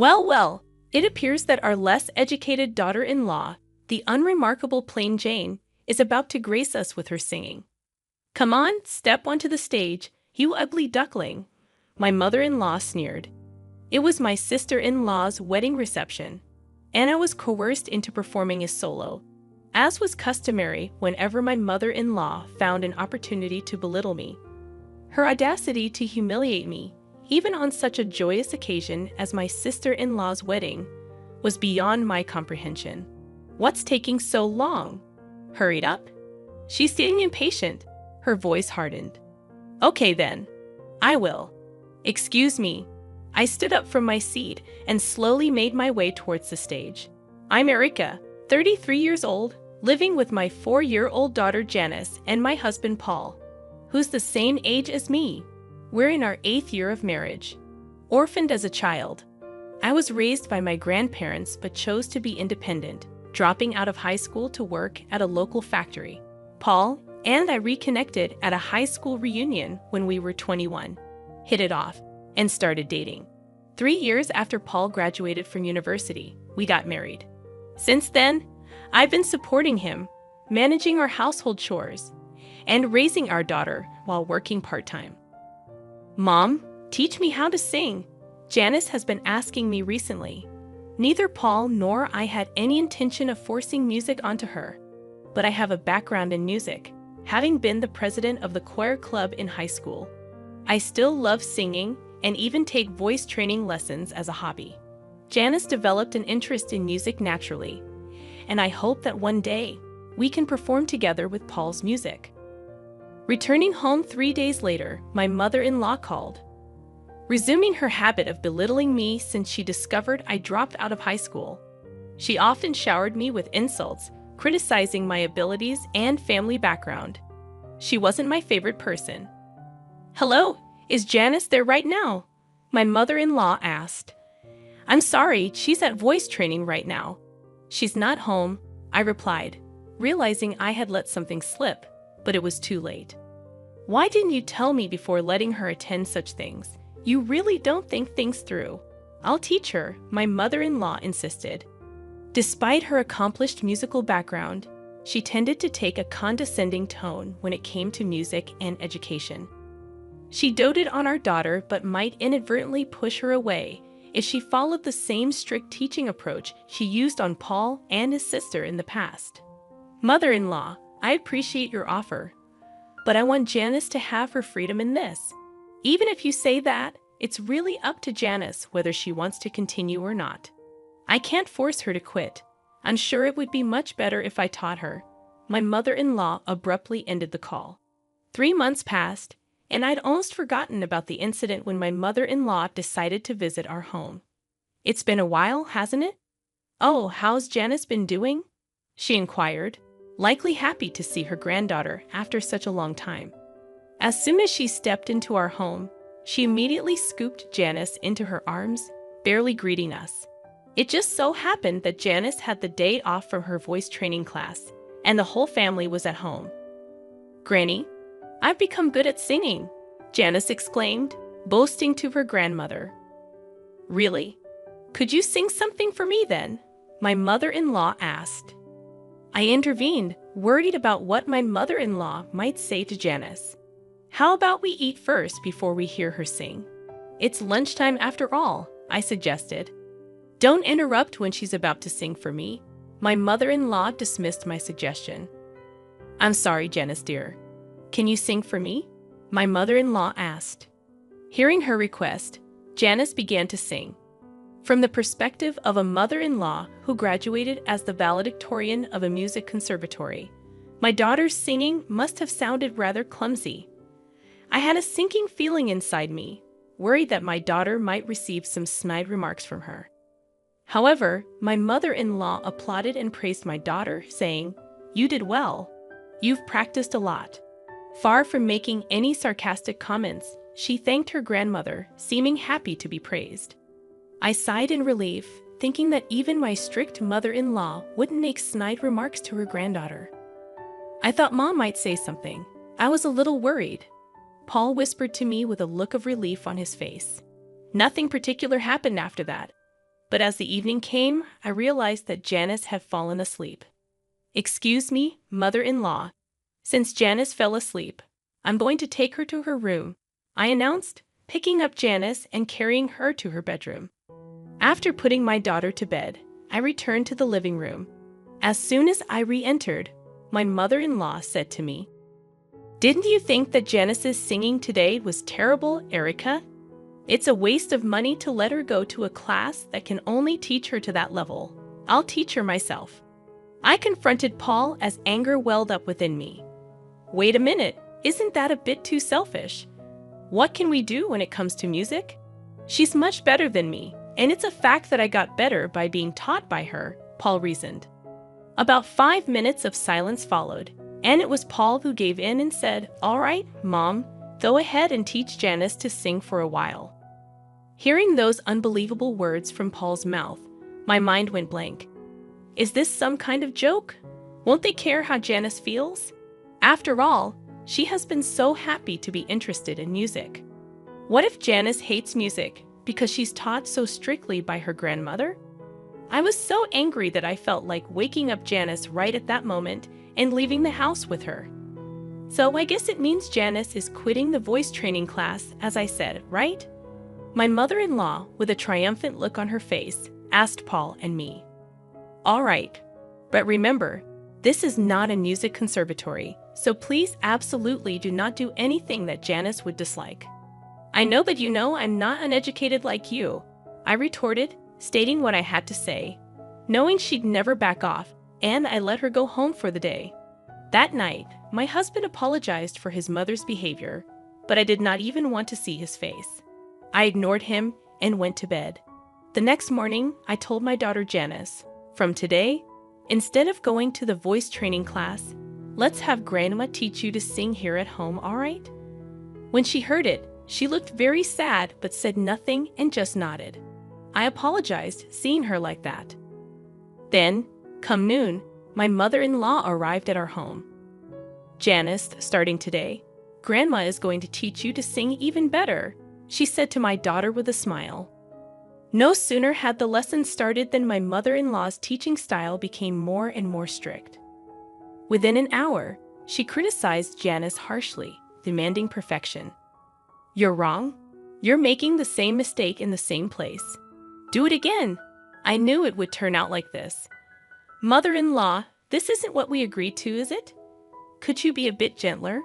Well, it appears that our less educated daughter-in-law, the unremarkable Plain Jane, is about to grace us with her singing. Come on, step onto the stage, you ugly duckling, my mother-in-law sneered. It was my sister-in-law's wedding reception, and I was coerced into performing a solo, as was customary whenever my mother-in-law found an opportunity to belittle me. Her audacity to humiliate me, even on such a joyous occasion as my sister-in-law's wedding, was beyond my comprehension. What's taking so long? Hurried up? She's getting impatient. Her voice hardened. Okay then. I will. Excuse me. I stood up from my seat and slowly made my way towards the stage. I'm Erica, 33 years old, living with my 4-year-old daughter Janice and my husband Paul, who's the same age as me. We're in our 8th year of marriage. Orphaned as a child, I was raised by my grandparents but chose to be independent, dropping out of high school to work at a local factory. Paul and I reconnected at a high school reunion when we were 21, hit it off, and started dating. 3 years after Paul graduated from university, we got married. Since then, I've been supporting him, managing our household chores, and raising our daughter while working part-time. Mom, teach me how to sing, Janice has been asking me recently. Neither Paul nor I had any intention of forcing music onto her, but I have a background in music, having been the president of the choir club in high school. I still love singing and even take voice training lessons as a hobby. Janice developed an interest in music naturally, and I hope that one day we can perform together with Paul's music. Returning home 3 days later, my mother-in-law called, resuming her habit of belittling me since she discovered I dropped out of high school. She often showered me with insults, criticizing my abilities and family background. She wasn't my favorite person. Hello, is Janice there right now? My mother-in-law asked. I'm sorry, she's at voice training right now. She's not home, I replied, realizing I had let something slip, but it was too late. Why didn't you tell me before letting her attend such things? You really don't think things through. I'll teach her, my mother-in-law insisted. Despite her accomplished musical background, she tended to take a condescending tone when it came to music and education. She doted on our daughter but might inadvertently push her away if she followed the same strict teaching approach she used on Paul and his sister in the past. Mother-in-law, I appreciate your offer, but I want Janice to have her freedom in this. Even if you say that, it's really up to Janice whether she wants to continue or not. I can't force her to quit. I'm sure it would be much better if I taught her. My mother-in-law abruptly ended the call. 3 months passed, and I'd almost forgotten about the incident when my mother-in-law decided to visit our home. It's been a while, hasn't it? Oh, how's Janice been doing? She inquired, likely happy to see her granddaughter after such a long time. As soon as she stepped into our home, she immediately scooped Janice into her arms, barely greeting us. It just so happened that Janice had the day off from her voice training class, and the whole family was at home. Granny, I've become good at singing, Janice exclaimed, boasting to her grandmother. Really? Could you sing something for me then? My mother-in-law asked. I intervened, worried about what my mother-in-law might say to Janice. How about we eat first before we hear her sing? It's lunchtime after all, I suggested. Don't interrupt when she's about to sing for me. My mother-in-law dismissed my suggestion. I'm sorry, Janice dear. Can you sing for me? My mother-in-law asked. Hearing her request, Janice began to sing. From the perspective of a mother-in-law who graduated as the valedictorian of a music conservatory, my daughter's singing must have sounded rather clumsy. I had a sinking feeling inside me, worried that my daughter might receive some snide remarks from her. However, my mother-in-law applauded and praised my daughter, saying, "You did well. You've practiced a lot." Far from making any sarcastic comments, she thanked her grandmother, seeming happy to be praised. I sighed in relief, thinking that even my strict mother-in-law wouldn't make snide remarks to her granddaughter. I thought Mom might say something. I was a little worried. Paul whispered to me with a look of relief on his face. Nothing particular happened after that. But as the evening came, I realized that Janice had fallen asleep. "Excuse me, mother-in-law. Since Janice fell asleep, I'm going to take her to her room," I announced, picking up Janice and carrying her to her bedroom. After putting my daughter to bed, I returned to the living room. As soon as I re-entered, my mother-in-law said to me, "Didn't you think that Janice's singing today was terrible, Erica? It's a waste of money to let her go to a class that can only teach her to that level. I'll teach her myself." I confronted Paul as anger welled up within me. Wait a minute, isn't that a bit too selfish? What can we do when it comes to music? She's much better than me, and it's a fact that I got better by being taught by her, Paul reasoned. About 5 minutes of silence followed, and it was Paul who gave in and said, "All right, Mom, go ahead and teach Janice to sing for a while." Hearing those unbelievable words from Paul's mouth, my mind went blank. Is this some kind of joke? Won't they care how Janice feels? After all, she has been so happy to be interested in music. What if Janice hates music because she's taught so strictly by her grandmother? I was so angry that I felt like waking up Janice right at that moment and leaving the house with her. So I guess it means Janice is quitting the voice training class, as I said, right? My mother-in-law, with a triumphant look on her face, asked Paul and me. All right, but remember, this is not a music conservatory, so please absolutely do not do anything that Janice would dislike. I know that you know I'm not uneducated like you, I retorted, stating what I had to say, knowing she'd never back off, and I let her go home for the day. That night, my husband apologized for his mother's behavior, but I did not even want to see his face. I ignored him and went to bed. The next morning, I told my daughter Janice, "From today, instead of going to the voice training class, let's have Grandma teach you to sing here at home, all right?" When she heard it, she looked very sad but said nothing and just nodded. I apologized seeing her like that. Then, come noon, my mother-in-law arrived at our home. "Janice, starting today, Grandma is going to teach you to sing even better," she said to my daughter with a smile. No sooner had the lesson started than my mother-in-law's teaching style became more and more strict. Within an hour, she criticized Janice harshly, demanding perfection. "You're wrong. You're making the same mistake in the same place. Do it again." I knew it would turn out like this. "Mother-in-law, this isn't what we agreed to, is it? Could you be a bit gentler?"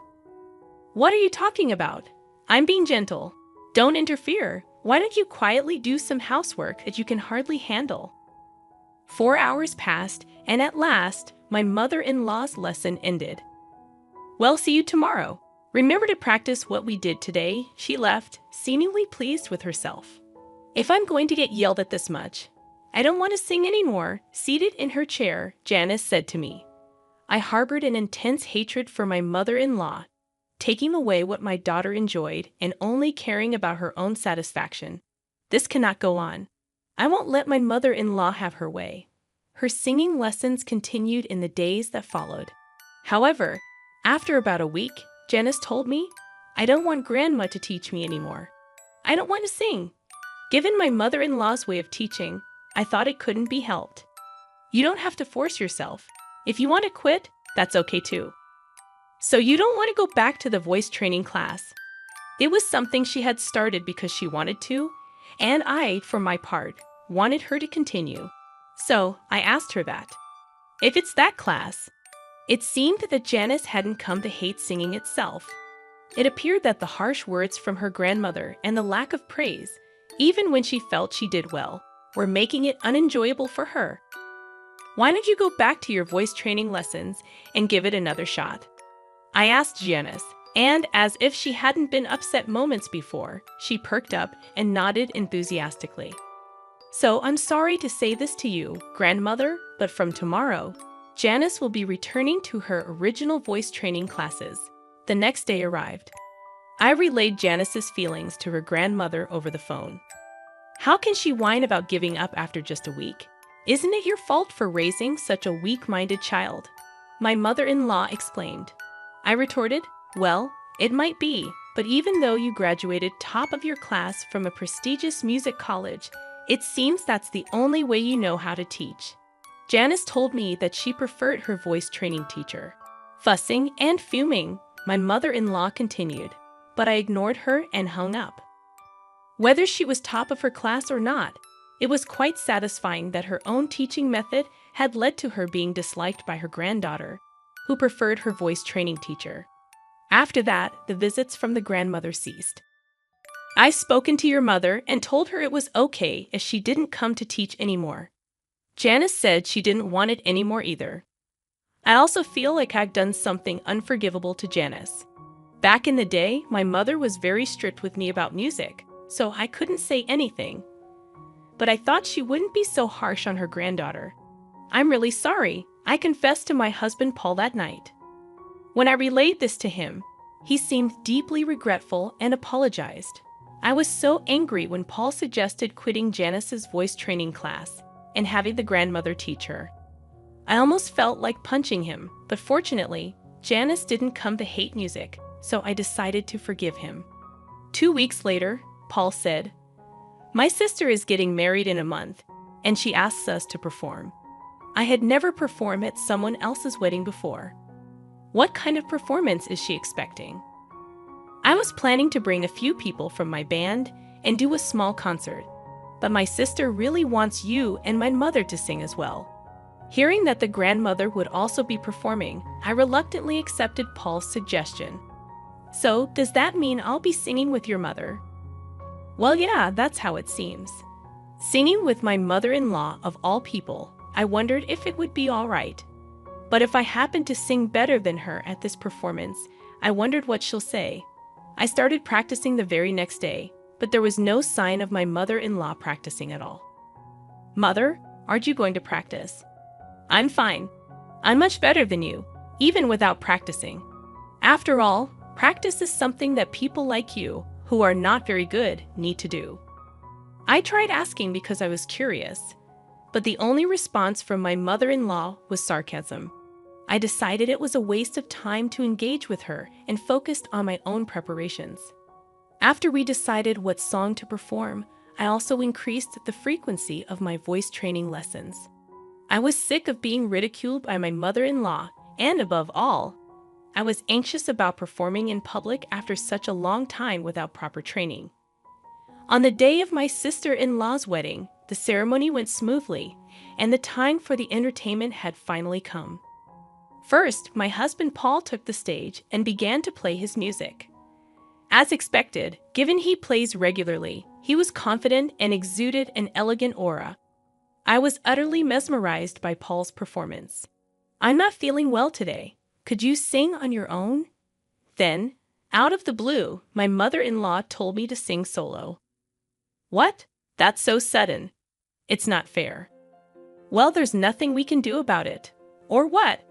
"What are you talking about? I'm being gentle. Don't interfere. Why don't you quietly do some housework that you can hardly handle?" 4 hours passed, and at last, my mother-in-law's lesson ended. "Well, see you tomorrow. Remember to practice what we did today," she left, seemingly pleased with herself. If I'm going to get yelled at this much, I don't want to sing anymore, seated in her chair, Janice said to me. I harbored an intense hatred for my mother-in-law, taking away what my daughter enjoyed and only caring about her own satisfaction. This cannot go on. I won't let my mother-in-law have her way. Her singing lessons continued in the days that followed. However, after about a week, Janice told me, "I don't want Grandma to teach me anymore. I don't want to sing." Given my mother-in-law's way of teaching, I thought it couldn't be helped. You don't have to force yourself. If you want to quit, that's okay too. So you don't want to go back to the voice training class. It was something she had started because she wanted to, and I, for my part, wanted her to continue. So I asked her that. If it's that class, it seemed that Janice hadn't come to hate singing itself. It appeared that the harsh words from her grandmother and the lack of praise, even when she felt she did well, were making it unenjoyable for her. Why don't you go back to your voice training lessons and give it another shot? I asked Janice, and as if she hadn't been upset moments before, she perked up and nodded enthusiastically. So I'm sorry to say this to you, grandmother, but from tomorrow, Janice will be returning to her original voice training classes. The next day arrived. I relayed Janice's feelings to her grandmother over the phone. How can she whine about giving up after just a week? Isn't it your fault for raising such a weak-minded child? My mother-in-law exclaimed. I retorted, well, it might be, but even though you graduated top of your class from a prestigious music college, It seems that's the only way you know how to teach. Janice told me that she preferred her voice training teacher. Fussing and fuming, my mother-in-law continued, but I ignored her and hung up. Whether she was top of her class or not, it was quite satisfying that her own teaching method had led to her being disliked by her granddaughter, who preferred her voice training teacher. After that, the visits from the grandmother ceased. I've spoken to your mother and told her it was okay if she didn't come to teach anymore. Janice said she didn't want it anymore either. I also feel like I've done something unforgivable to Janice. Back in the day, my mother was very strict with me about music, so I couldn't say anything. But I thought she wouldn't be so harsh on her granddaughter. I'm really sorry, I confessed to my husband Paul that night. When I relayed this to him, he seemed deeply regretful and apologized. I was so angry when Paul suggested quitting Janice's voice training class and having the grandmother teach her. I almost felt like punching him, but fortunately, Janice didn't come to hate music, so I decided to forgive him. 2 weeks later, Paul said, "My sister is getting married in a month, and she asks us to perform. I had never performed at someone else's wedding before. What kind of performance is she expecting?" I was planning to bring a few people from my band and do a small concert, but my sister really wants you and my mother to sing as well. Hearing that the grandmother would also be performing, I reluctantly accepted Paul's suggestion. "So, does that mean I'll be singing with your mother?" "Well, yeah, that's how it seems." Singing with my mother-in-law of all people, I wondered if it would be all right. But if I happened to sing better than her at this performance, I wondered what she'll say. I started practicing the very next day, but there was no sign of my mother-in-law practicing at all. "Mother, aren't you going to practice?" "I'm fine. I'm much better than you, even without practicing. After all, practice is something that people like you, who are not very good, need to do." I tried asking because I was curious, but the only response from my mother-in-law was sarcasm. I decided it was a waste of time to engage with her and focused on my own preparations. After we decided what song to perform, I also increased the frequency of my voice training lessons. I was sick of being ridiculed by my mother-in-law, and above all, I was anxious about performing in public after such a long time without proper training. On the day of my sister-in-law's wedding, the ceremony went smoothly, and the time for the entertainment had finally come. First, my husband Paul took the stage and began to play his music. As expected, given he plays regularly, he was confident and exuded an elegant aura. I was utterly mesmerized by Paul's performance. "I'm not feeling well today. Could you sing on your own?" Then, out of the blue, my mother-in-law told me to sing solo. "What? That's so sudden. It's not fair." "Well, there's nothing we can do about it." "Or what?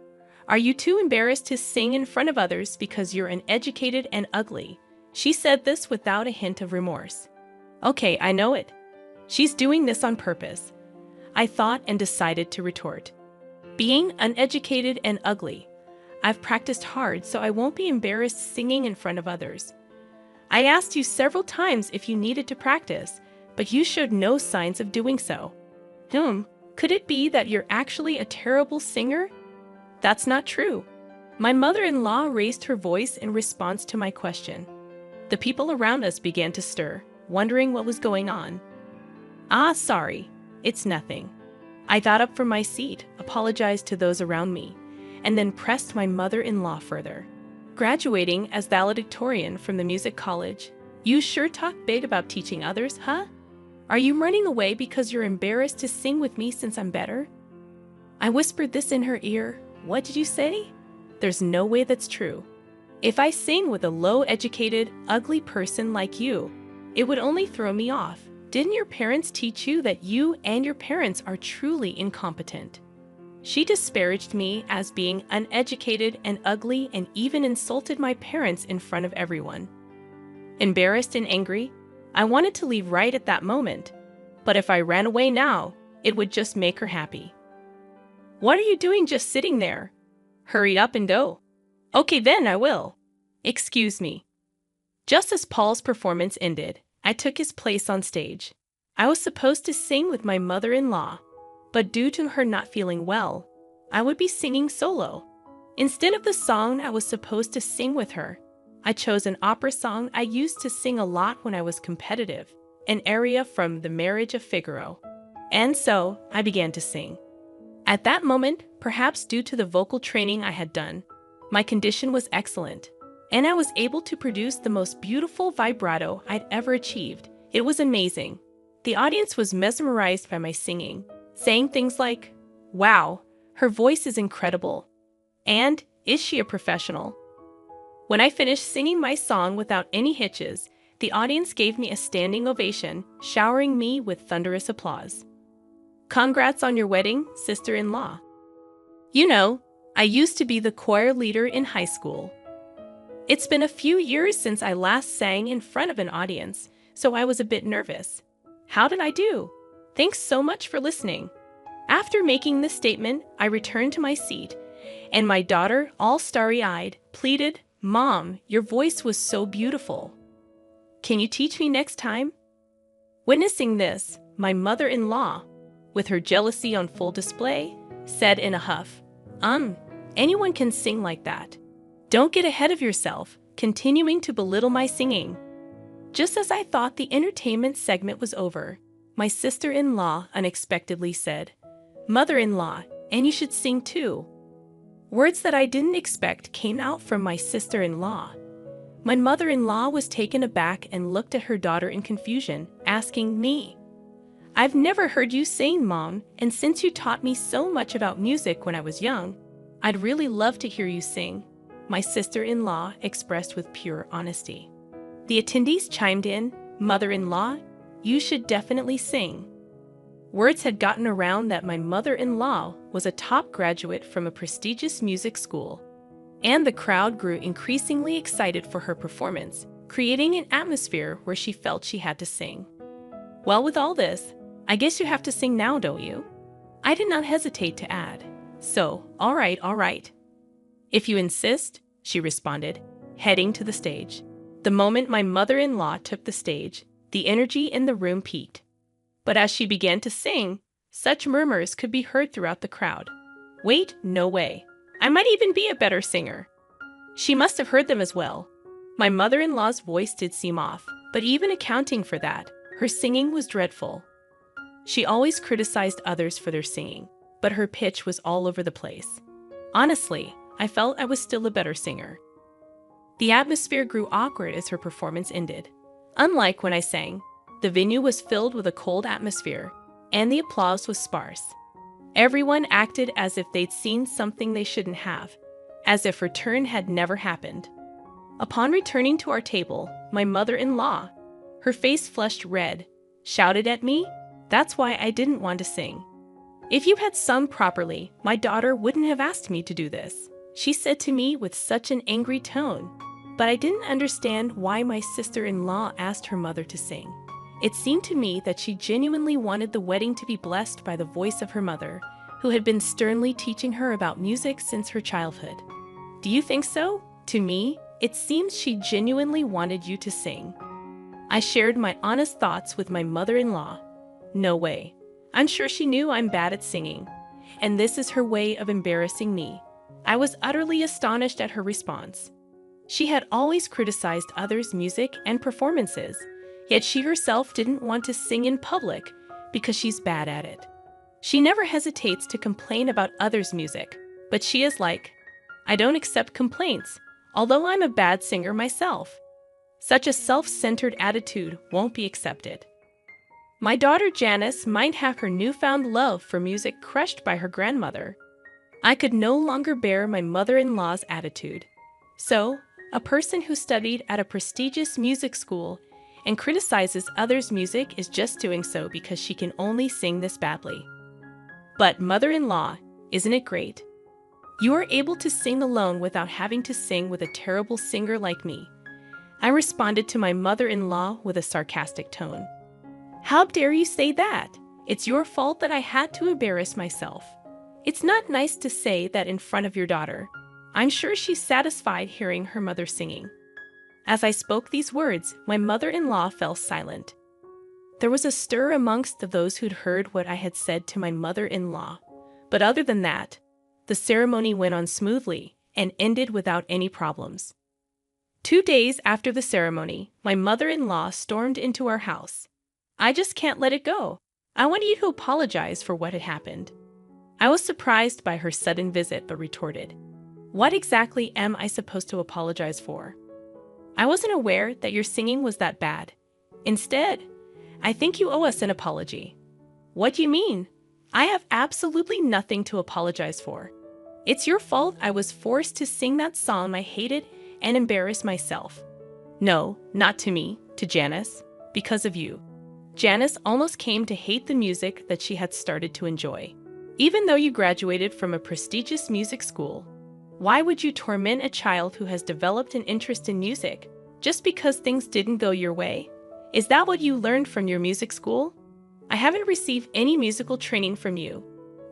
Are you too embarrassed to sing in front of others because you're uneducated and ugly?" She said this without a hint of remorse. "Okay, I know it. She's doing this on purpose," I thought and decided to retort. "Being uneducated and ugly. I've practiced hard, so I won't be embarrassed singing in front of others. I asked you several times if you needed to practice, but you showed no signs of doing so." Could it be that you're actually a terrible singer?" "That's not true." My mother-in-law raised her voice in response to my question. The people around us began to stir, wondering what was going on. Sorry, it's nothing." I got up from my seat, apologized to those around me, and then pressed my mother-in-law further. "Graduating as valedictorian from the music college, you sure talk big about teaching others, huh? Are you running away because you're embarrassed to sing with me since I'm better?" I whispered this in her ear. "What did you say? There's no way that's true. If I sing with a low-educated, ugly person like you, it would only throw me off. Didn't your parents teach you that you and your parents are truly incompetent?" She disparaged me as being uneducated and ugly and even insulted my parents in front of everyone. Embarrassed and angry, I wanted to leave right at that moment, but if I ran away now, it would just make her happy. "What are you doing just sitting there? Hurry up and go." "Okay then, I will. Excuse me." Just as Paul's performance ended, I took his place on stage. I was supposed to sing with my mother-in-law, but due to her not feeling well, I would be singing solo. Instead of the song I was supposed to sing with her, I chose an opera song I used to sing a lot when I was competitive, an aria from The Marriage of Figaro. And so, I began to sing. At that moment, perhaps due to the vocal training I had done, my condition was excellent, and I was able to produce the most beautiful vibrato I'd ever achieved. It was amazing. The audience was mesmerized by my singing, saying things like, "Wow, her voice is incredible," and "Is she a professional?" When I finished singing my song without any hitches, the audience gave me a standing ovation, showering me with thunderous applause. Congrats on your wedding, sister-in-law. You know, I used to be the choir leader in high school. It's been a few years since I last sang in front of an audience, so I was a bit nervous. How did I do? Thanks so much for listening. After making this statement, I returned to my seat, and my daughter, all starry-eyed, pleaded, "Mom, your voice was so beautiful. Can you teach me next time?" Witnessing this, my mother-in-law, with her jealousy on full display, said in a huff, Anyone can sing like that. Don't get ahead of yourself," continuing to belittle my singing. Just as I thought the entertainment segment was over, my sister-in-law unexpectedly said, "Mother-in-law, and you should sing too." Words that I didn't expect came out from my sister-in-law. My mother-in-law was taken aback and looked at her daughter in confusion, asking me, "I've never heard you sing, Mom, and since you taught me so much about music when I was young, I'd really love to hear you sing," my sister-in-law expressed with pure honesty. The attendees chimed in, "Mother-in-law, you should definitely sing." Words had gotten around that my mother-in-law was a top graduate from a prestigious music school, and the crowd grew increasingly excited for her performance, creating an atmosphere where she felt she had to sing. "Well, with all this, I guess you have to sing now, don't you?" I did not hesitate to add, "So, all right. If you insist," she responded, heading to the stage. The moment my mother-in-law took the stage, the energy in the room peaked. But as she began to sing, such murmurs could be heard throughout the crowd. "Wait, no way. I might even be a better singer." She must have heard them as well. My mother-in-law's voice did seem off, but even accounting for that, her singing was dreadful. She always criticized others for their singing, but her pitch was all over the place. Honestly, I felt I was still a better singer. The atmosphere grew awkward as her performance ended. Unlike when I sang, the venue was filled with a cold atmosphere, and the applause was sparse. Everyone acted as if they'd seen something they shouldn't have, as if her turn had never happened. Upon returning to our table, my mother-in-law, her face flushed red, shouted at me, "That's why I didn't want to sing. If you had sung properly, my daughter wouldn't have asked me to do this," she said to me with such an angry tone. But I didn't understand why my sister-in-law asked her mother to sing. It seemed to me that she genuinely wanted the wedding to be blessed by the voice of her mother, who had been sternly teaching her about music since her childhood. Do you think so? To me, it seems she genuinely wanted you to sing. I shared my honest thoughts with my mother-in-law. No way. I'm sure she knew I'm bad at singing, and this is her way of embarrassing me. I was utterly astonished at her response. She had always criticized others' music and performances, yet she herself didn't want to sing in public because she's bad at it. She never hesitates to complain about others' music, but she is like, "I don't accept complaints, although I'm a bad singer myself." Such a self-centered attitude won't be accepted. My daughter Janice might have her newfound love for music crushed by her grandmother. I could no longer bear my mother-in-law's attitude. So, a person who studied at a prestigious music school and criticizes others' music is just doing so because she can only sing this badly. But mother-in-law, isn't it great? You are able to sing alone without having to sing with a terrible singer like me. I responded to my mother-in-law with a sarcastic tone. "How dare you say that? It's your fault that I had to embarrass myself. It's not nice to say that in front of your daughter." I'm sure she's satisfied hearing her mother singing. As I spoke these words, my mother-in-law fell silent. There was a stir amongst those who'd heard what I had said to my mother-in-law. But other than that, the ceremony went on smoothly and ended without any problems. 2 days after the ceremony, my mother-in-law stormed into our house. "I just can't let it go. I want you to apologize for what had happened." I was surprised by her sudden visit but retorted, "What exactly am I supposed to apologize for? I wasn't aware that your singing was that bad. Instead, I think you owe us an apology." "What do you mean? I have absolutely nothing to apologize for. It's your fault I was forced to sing that song I hated and embarrass myself." "No, not to me, to Janice, because of you." Janice almost came to hate the music that she had started to enjoy. "Even though you graduated from a prestigious music school, why would you torment a child who has developed an interest in music just because things didn't go your way? Is that what you learned from your music school? I haven't received any musical training from you,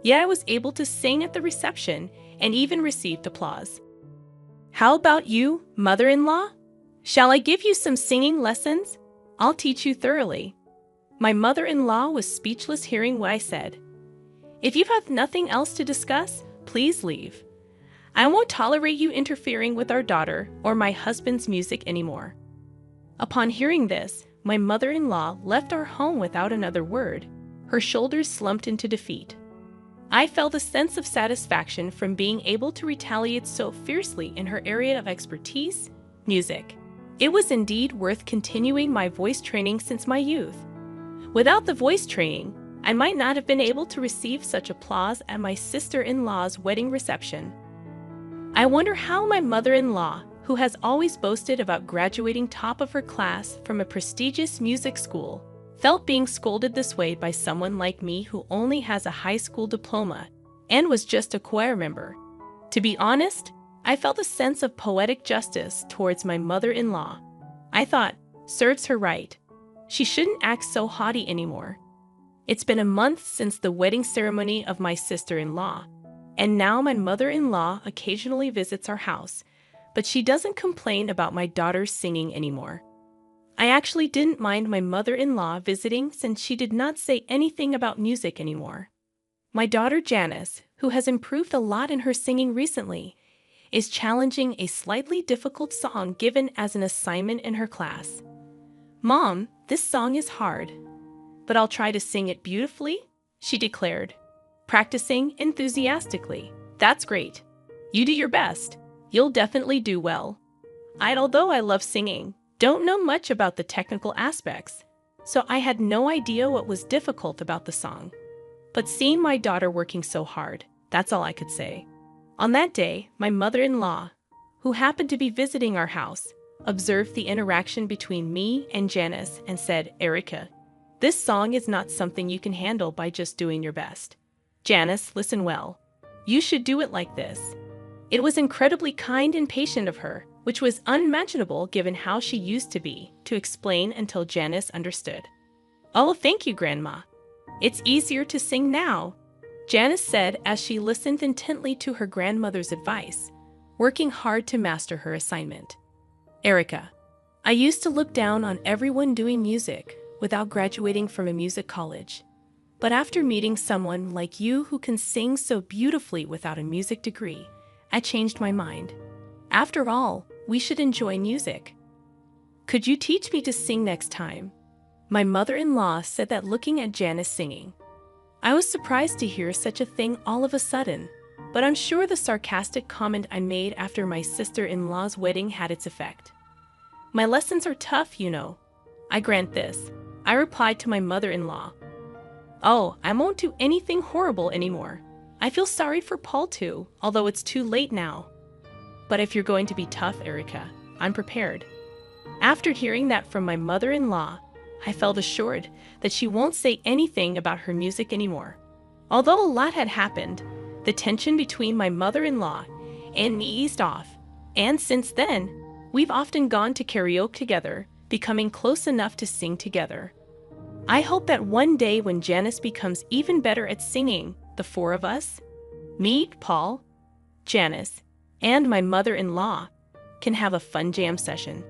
yet I was able to sing at the reception and even received applause. How about you, mother-in-law? Shall I give you some singing lessons? I'll teach you thoroughly." My mother-in-law was speechless hearing what I said. "If you have nothing else to discuss, please leave. I won't tolerate you interfering with our daughter or my husband's music anymore." Upon hearing this, my mother-in-law left our home without another word. Her shoulders slumped into defeat. I felt a sense of satisfaction from being able to retaliate so fiercely in her area of expertise, music. It was indeed worth continuing my voice training since my youth. Without the voice training, I might not have been able to receive such applause at my sister-in-law's wedding reception. I wonder how my mother-in-law, who has always boasted about graduating top of her class from a prestigious music school, felt being scolded this way by someone like me who only has a high school diploma and was just a choir member. To be honest, I felt a sense of poetic justice towards my mother-in-law. I thought, serves her right. She shouldn't act so haughty anymore. It's been a month since the wedding ceremony of my sister-in-law, and now my mother-in-law occasionally visits our house, but she doesn't complain about my daughter's singing anymore. I actually didn't mind my mother-in-law visiting since she did not say anything about music anymore. My daughter Janice, who has improved a lot in her singing recently, is challenging a slightly difficult song given as an assignment in her class. "Mom, this song is hard, but I'll try to sing it beautifully," she declared, practicing enthusiastically. "That's great. You do your best. You'll definitely do well." Although I love singing, don't know much about the technical aspects, so I had no idea what was difficult about the song. But seeing my daughter working so hard, that's all I could say. On that day, my mother-in-law, who happened to be visiting our house, observed the interaction between me and Janice and said, "Erica, this song is not something you can handle by just doing your best. Janice, listen well. You should do it like this." It was incredibly kind and patient of her, which was unimaginable given how she used to be, to explain until Janice understood. "Oh, thank you, Grandma. It's easier to sing now," Janice said as she listened intently to her grandmother's advice, working hard to master her assignment. "Erica, I used to look down on everyone doing music without graduating from a music college. But after meeting someone like you who can sing so beautifully without a music degree, I changed my mind. After all, we should enjoy music. Could you teach me to sing next time?" My mother-in-law said that looking at Janice singing. I was surprised to hear such a thing all of a sudden, but I'm sure the sarcastic comment I made after my sister-in-law's wedding had its effect. "My lessons are tough, you know. I grant this," I replied to my mother-in-law. "Oh, I won't do anything horrible anymore. I feel sorry for Paul too, although it's too late now. But if you're going to be tough, Erica, I'm prepared." After hearing that from my mother-in-law, I felt assured that she won't say anything about her music anymore. Although a lot had happened, the tension between my mother-in-law and me eased off, and since then, we've often gone to karaoke together, becoming close enough to sing together. I hope that one day when Janice becomes even better at singing, the four of us, me, Paul, Janice, and my mother-in-law, can have a fun jam session.